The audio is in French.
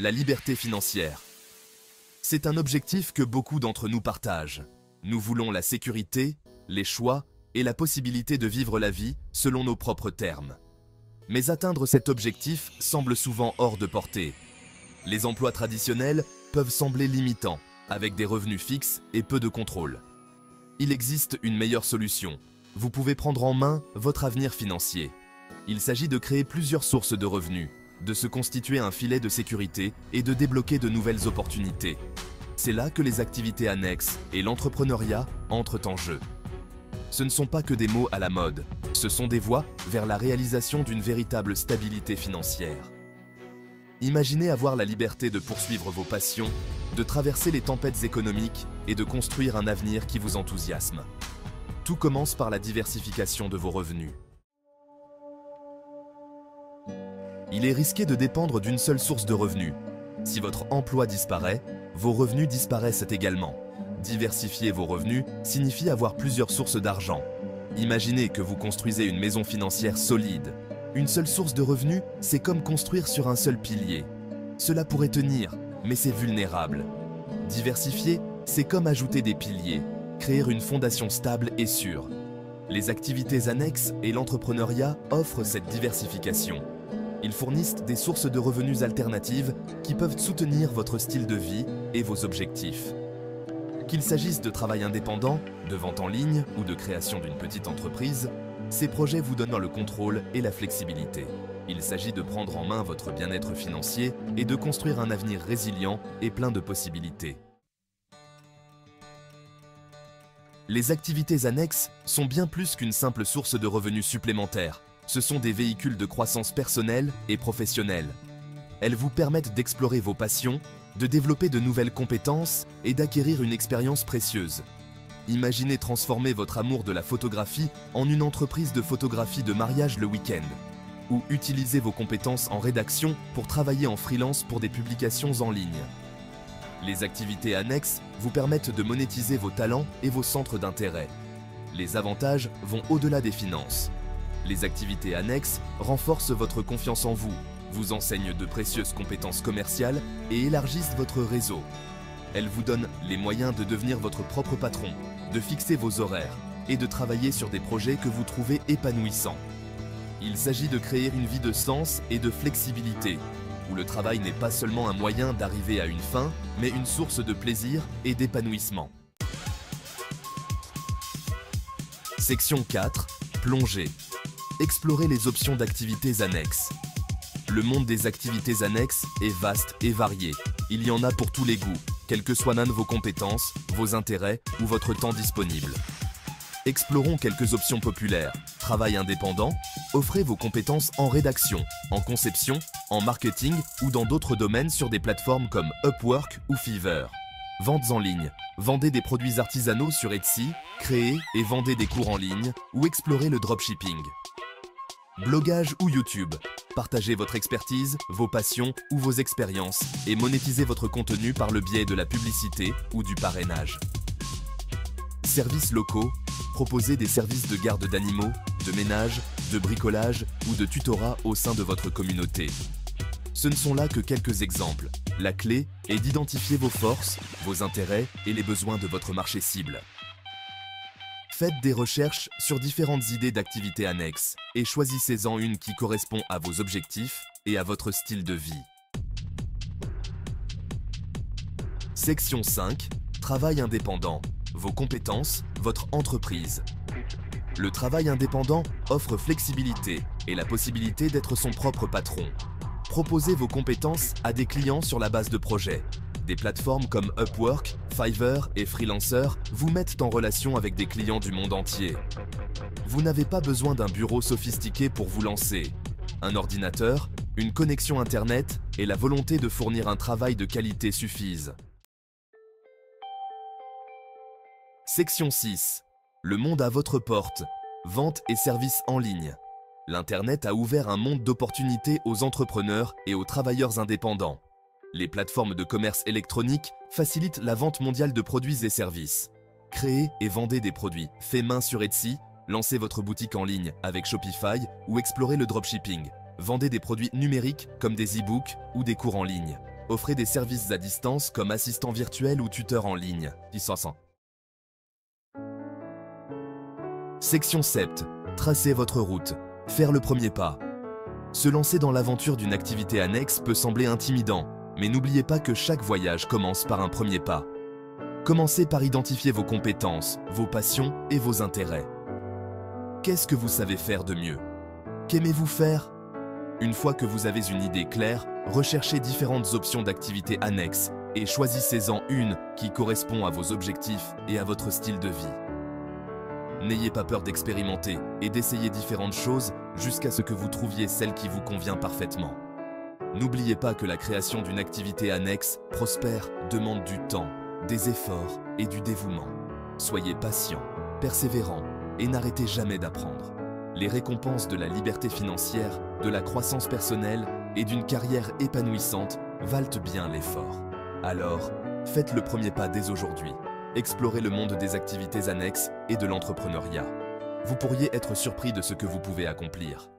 La liberté financière. C'est un objectif que beaucoup d'entre nous partagent. Nous voulons la sécurité, les choix et la possibilité de vivre la vie selon nos propres termes. Mais atteindre cet objectif semble souvent hors de portée. Les emplois traditionnels peuvent sembler limitants, avec des revenus fixes et peu de contrôle. Il existe une meilleure solution. Vous pouvez prendre en main votre avenir financier. Il s'agit de créer plusieurs sources de revenus, de se constituer un filet de sécurité et de débloquer de nouvelles opportunités. C'est là que les activités annexes et l'entrepreneuriat entrent en jeu. Ce ne sont pas que des mots à la mode, ce sont des voies vers la réalisation d'une véritable stabilité financière. Imaginez avoir la liberté de poursuivre vos passions, de traverser les tempêtes économiques et de construire un avenir qui vous enthousiasme. Tout commence par la diversification de vos revenus. Il est risqué de dépendre d'une seule source de revenus. Si votre emploi disparaît, vos revenus disparaissent également. Diversifier vos revenus signifie avoir plusieurs sources d'argent. Imaginez que vous construisez une maison financière solide. Une seule source de revenus, c'est comme construire sur un seul pilier. Cela pourrait tenir, mais c'est vulnérable. Diversifier, c'est comme ajouter des piliers, créer une fondation stable et sûre. Les activités annexes et l'entrepreneuriat offrent cette diversification. Ils fournissent des sources de revenus alternatives qui peuvent soutenir votre style de vie et vos objectifs. Qu'il s'agisse de travail indépendant, de vente en ligne ou de création d'une petite entreprise, ces projets vous donnent le contrôle et la flexibilité. Il s'agit de prendre en main votre bien-être financier et de construire un avenir résilient et plein de possibilités. Les activités annexes sont bien plus qu'une simple source de revenus supplémentaires. Ce sont des véhicules de croissance personnelle et professionnelle. Elles vous permettent d'explorer vos passions, de développer de nouvelles compétences et d'acquérir une expérience précieuse. Imaginez transformer votre amour de la photographie en une entreprise de photographie de mariage le week-end. Ou utiliser vos compétences en rédaction pour travailler en freelance pour des publications en ligne. Les activités annexes vous permettent de monétiser vos talents et vos centres d'intérêt. Les avantages vont au-delà des finances. Les activités annexes renforcent votre confiance en vous, vous enseignent de précieuses compétences commerciales et élargissent votre réseau. Elles vous donnent les moyens de devenir votre propre patron, de fixer vos horaires et de travailler sur des projets que vous trouvez épanouissants. Il s'agit de créer une vie de sens et de flexibilité, où le travail n'est pas seulement un moyen d'arriver à une fin, mais une source de plaisir et d'épanouissement. Section 4. Plongée. Explorez les options d'activités annexes. Le monde des activités annexes est vaste et varié. Il y en a pour tous les goûts, quels que soient vos compétences, vos intérêts ou votre temps disponible. Explorons quelques options populaires. Travail indépendant, offrez vos compétences en rédaction, en conception, en marketing ou dans d'autres domaines sur des plateformes comme Upwork ou Fiverr. Ventes en ligne, vendez des produits artisanaux sur Etsy, créez et vendez des cours en ligne ou explorez le dropshipping. Blogage ou YouTube, partagez votre expertise, vos passions ou vos expériences et monétisez votre contenu par le biais de la publicité ou du parrainage. Services locaux, proposez des services de garde d'animaux, de ménage, de bricolage ou de tutorat au sein de votre communauté. Ce ne sont là que quelques exemples. La clé est d'identifier vos forces, vos intérêts et les besoins de votre marché cible. Faites des recherches sur différentes idées d'activités annexes et choisissez-en une qui correspond à vos objectifs et à votre style de vie. Section 5. Travail indépendant. Vos compétences, votre entreprise. Le travail indépendant offre flexibilité et la possibilité d'être son propre patron. Proposez vos compétences à des clients sur la base de projets. Des plateformes comme Upwork, Fiverr et Freelancer vous mettent en relation avec des clients du monde entier. Vous n'avez pas besoin d'un bureau sophistiqué pour vous lancer. Un ordinateur, une connexion Internet et la volonté de fournir un travail de qualité suffisent. Section 6. Le monde à votre porte. Vente et services en ligne. L'Internet a ouvert un monde d'opportunités aux entrepreneurs et aux travailleurs indépendants. Les plateformes de commerce électronique facilitent la vente mondiale de produits et services. Créez et vendez des produits faits main sur Etsy, lancez votre boutique en ligne avec Shopify ou explorez le dropshipping. Vendez des produits numériques comme des e-books ou des cours en ligne. Offrez des services à distance comme assistant virtuel ou tuteur en ligne. Section 7. Tracez votre route. Faire le premier pas. Se lancer dans l'aventure d'une activité annexe peut sembler intimidant, mais n'oubliez pas que chaque voyage commence par un premier pas. Commencez par identifier vos compétences, vos passions et vos intérêts. Qu'est-ce que vous savez faire de mieux? Qu'aimez-vous faire? Une fois que vous avez une idée claire, recherchez différentes options d'activités annexes et choisissez-en une qui correspond à vos objectifs et à votre style de vie. N'ayez pas peur d'expérimenter et d'essayer différentes choses jusqu'à ce que vous trouviez celle qui vous convient parfaitement. N'oubliez pas que la création d'une activité annexe prospère demande du temps, des efforts et du dévouement. Soyez patient, persévérant et n'arrêtez jamais d'apprendre. Les récompenses de la liberté financière, de la croissance personnelle et d'une carrière épanouissante valent bien l'effort. Alors, faites le premier pas dès aujourd'hui. Explorez le monde des activités annexes et de l'entrepreneuriat. Vous pourriez être surpris de ce que vous pouvez accomplir.